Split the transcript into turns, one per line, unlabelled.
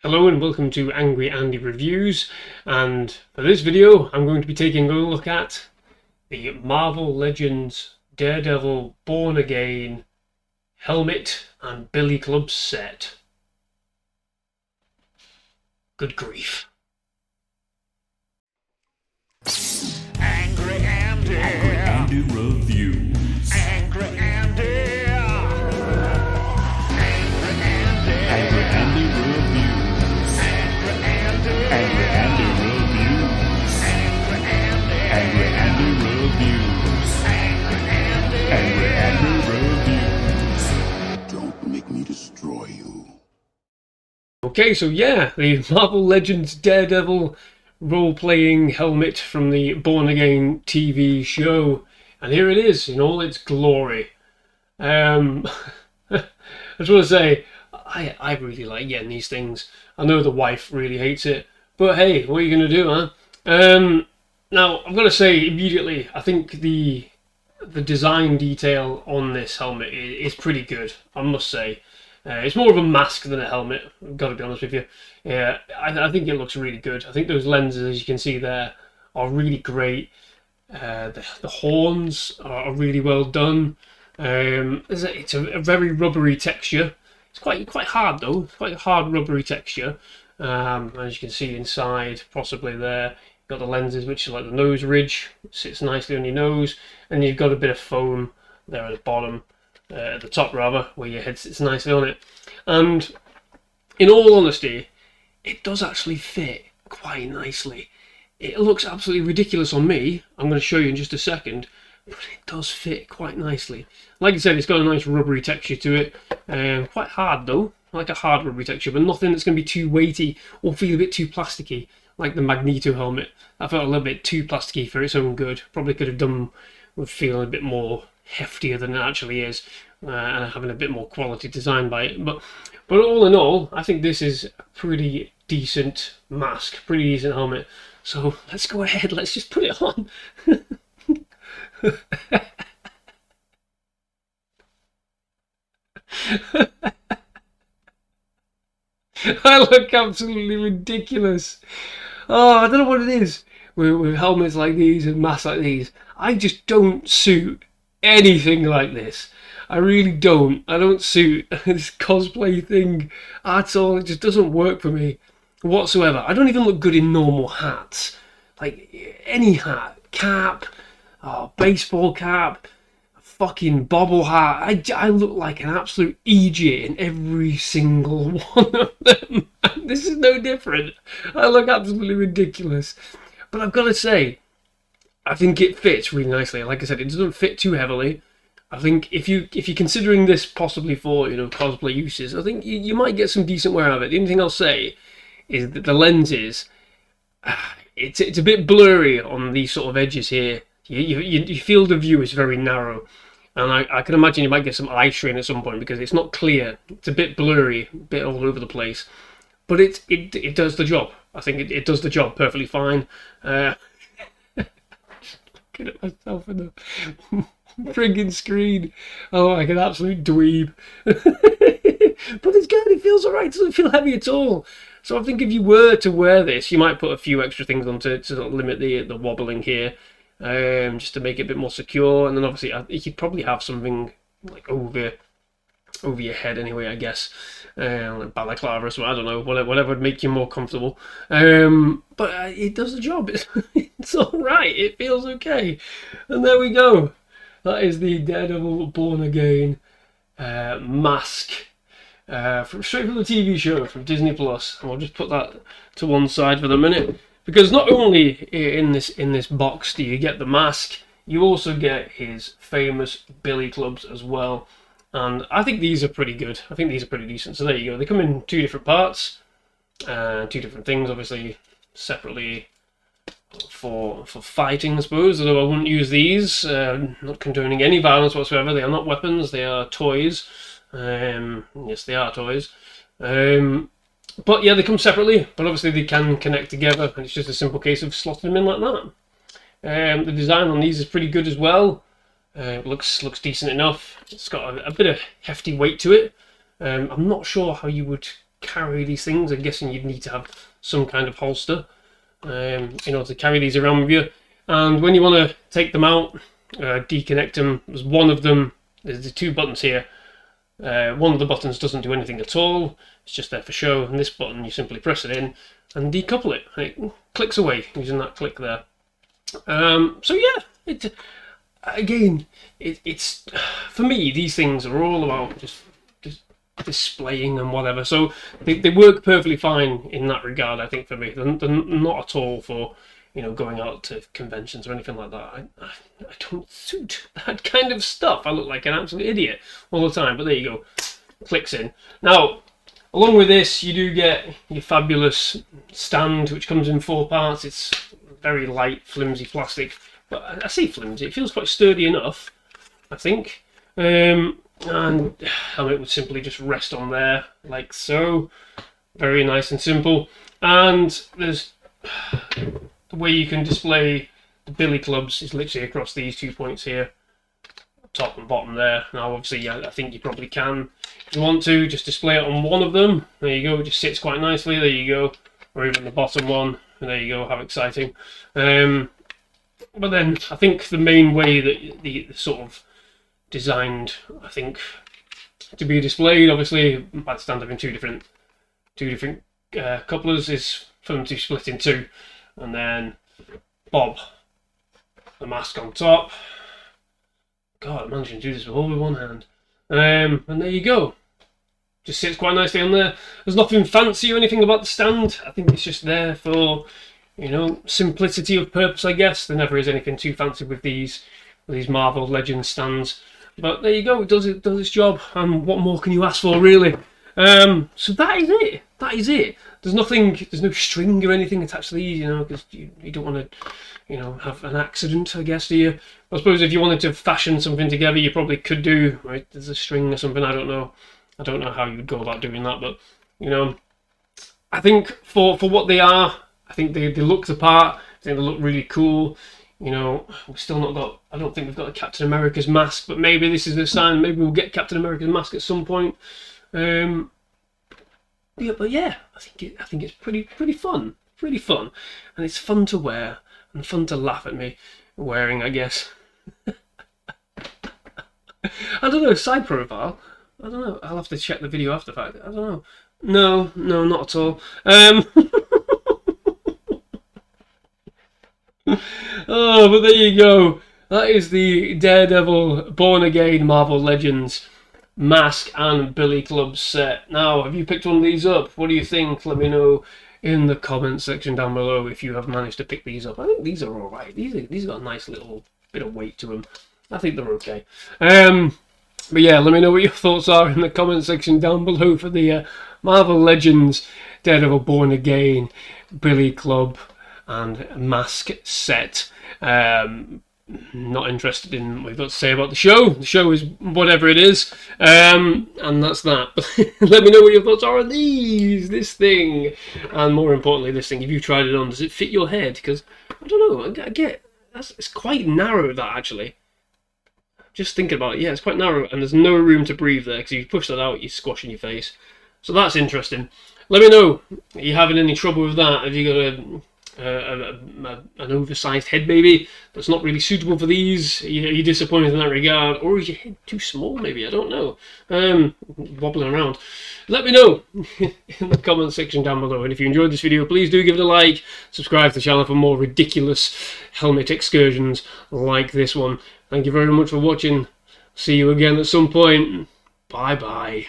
Hello and welcome to Angry Andy Reviews, and for this video I'm going to be taking a look at the Marvel Legends Daredevil Born Again helmet and billy club set. Good grief.
Angry Andy.
Angry Andy Reviews.
Angry Andy. Angry Andy.
Angry Andy Reviews.
Angry Andy.
Angry Andy Reviews.
Angry Andy.
Angry Andy Reviews.
Angry Andy.
Angry Andy Reviews.
Don't make me destroy you.
Okay, so yeah, the Marvel Legends Daredevil role-playing helmet from the Born Again TV show, and here it is in all its glory. I just want to say, I really like getting these things. I know the wife really hates it, but hey, what are you going to do, huh? Now, I've got to say immediately, I think the design detail on this helmet is pretty good, I must say. It's more of a mask than a helmet, I've got to be honest with you. Yeah, I think it looks really good. I think those lenses, as you can see there, are really great. The horns are really well done. It's a very rubbery texture. It's quite hard though. It's quite a hard rubbery texture. As you can see inside, possibly there, you've got the lenses, which is like the nose ridge. It sits nicely on your nose, and you've got a bit of foam there at the bottom. At the top rather, where your head sits nicely on it. And in all honesty, it does actually fit quite nicely. It looks absolutely ridiculous on me, I'm going to show you in just a second, but it does fit quite nicely. Like I said, it's got a nice rubbery texture to it, quite hard though, like a hard rubbery texture, but nothing that's going to be too weighty or feel a bit too plasticky, like the Magneto helmet. That felt a little bit too plasticky for its own good. Probably could have done with feeling a bit more heftier than it actually is, and having a bit more quality design by it. But all in all, I think this is a pretty decent mask, pretty decent helmet. So let's go ahead, let's just put it on. I look absolutely ridiculous. Oh, I don't know what it is with helmets like these and masks like these. I just don't suit anything like this. I really don't. I don't suit this cosplay thing at all. It just doesn't work for me whatsoever. I don't even look good in normal hats. Like any hat, cap, baseball cap, fucking bobble hat. I look like an absolute idiot in every single one of them. This is no different. I look absolutely ridiculous. But I've got to say, I think it fits really nicely. Like I said, it doesn't fit too heavily. I think if you're considering this possibly for cosplay uses, I think you might get some decent wear out of it. The only thing I'll say is that the lenses, it's a bit blurry on these sort of edges here. You feel the view is very narrow, and I can imagine you might get some eye strain at some point because it's not clear. It's a bit blurry, a bit all over the place, but it does the job. I think it does the job perfectly fine. Looking at myself in the friggin' screen. Oh, like an absolute dweeb. But it's good, it feels alright, it doesn't feel heavy at all. So I think if you were to wear this, you might put a few extra things on to sort of limit the wobbling here, just to make it a bit more secure. And then obviously you could probably have something like over your head anyway, I guess, like balaclava or something, I don't know, whatever would make you more comfortable. But it does the job. It's alright, it feels okay. And there we go. That is the Daredevil Born Again mask, straight from the TV show from Disney Plus. And I'll just put that to one side for the minute, because not only in this box do you get the mask, you also get his famous billy clubs as well. And I think these are pretty good. I think these are pretty decent. So there you go. They come in two different parts, two different things, obviously separately for fighting, I suppose. Although I wouldn't use these. Not condoning any violence whatsoever. They are not weapons. They are toys. Yes, they are toys. But yeah, they come separately. But obviously they can connect together, and it's just a simple case of slotting them in like that. The design on these is pretty good as well. Looks decent enough. It's got a bit of hefty weight to it. I'm not sure how you would carry these things. I'm guessing you'd need to have some kind of holster, you know, to carry these around with you. And when you want to take them out, deconnect them, there's one of them. There's the two buttons here. One of the buttons doesn't do anything at all. It's just there for show. And this button, you simply press it in and decouple it. And it clicks away using that click there. So yeah, it's for me, these things are all about just displaying and whatever. So they work perfectly fine in that regard, I think, for me. They're not at all for, you know, going out to conventions or anything like that. I don't suit that kind of stuff. I look like an absolute idiot all the time, but there you go. Clicks in. Now, along with this, you do get your fabulous stand, which comes in 4 parts. It's very light, flimsy plastic. But I say flimsy, it feels quite sturdy enough, I think. And the helmet would simply just rest on there, like so. Very nice and simple. And there's the way you can display the billy clubs is literally across these 2 points here, top and bottom there. Now, obviously, I think you probably can, if you want to, just display it on one of them. There you go, it just sits quite nicely. There you go, or even the bottom one. And there you go. How exciting! But then I think the main way that the sort of designed, I think, to be displayed, obviously by the stand having two different couplers, is for them to split in two, and then bob the mask on top. God, I'm managing to do this all with one hand. And there you go. Just sits quite nicely on there. There's nothing fancy or anything about the stand. I think it's just there for, you know, simplicity of purpose, I guess. There never is anything too fancy with these Marvel Legends stands. But there you go, it does its job, and what more can you ask for, really? So that is it. That is it. There's no string or anything attached to these, you know, because you don't want to, you know, have an accident, I guess, do you? I suppose if you wanted to fashion something together, you probably could do, right? There's a string or something, I don't know. I don't know how you'd go about doing that, but, you know, I think for what they are, I think they look the part. I think they look really cool. You know, we've still not got, I don't think we've got a Captain America's mask, but maybe this is the sign. Maybe we'll get Captain America's mask at some point. Yeah, but yeah, I think it's pretty fun, and it's fun to wear and fun to laugh at me wearing, I guess. I don't know, side profile. I don't know. I'll have to check the video after the fact. I don't know. No, not at all. Oh, but there you go. That is the Daredevil Born Again Marvel Legends mask and billy club set. Now, have you picked one of these up? What do you think? Let me know in the comments section down below if you have managed to pick these up. I think these are alright. These got a nice little bit of weight to them. I think they're okay. But yeah, let me know what your thoughts are in the comment section down below for the Marvel Legends Daredevil Born Again billy club and mask set. Not interested in what you've got to say about the show. The show is whatever it is, and that's that. But let me know what your thoughts are on this thing, and more importantly, this thing. If you tried it on, does it fit your head? Because I don't know. I get it's quite narrow. That actually, just thinking about it, yeah, it's quite narrow, and there's no room to breathe there. Because if you push that out, you're squashing your face. So that's interesting. Let me know. Are you having any trouble with that? Have you got an oversized head maybe that's not really suitable for these? Are you disappointed in that regard, or is your head too small maybe? I don't know. Wobbling around. Let me know in the comment section down below, and if you enjoyed this video, please do give it a like, subscribe to the channel for more ridiculous helmet excursions like this one. Thank you very much for watching. See you again at some point. Bye bye.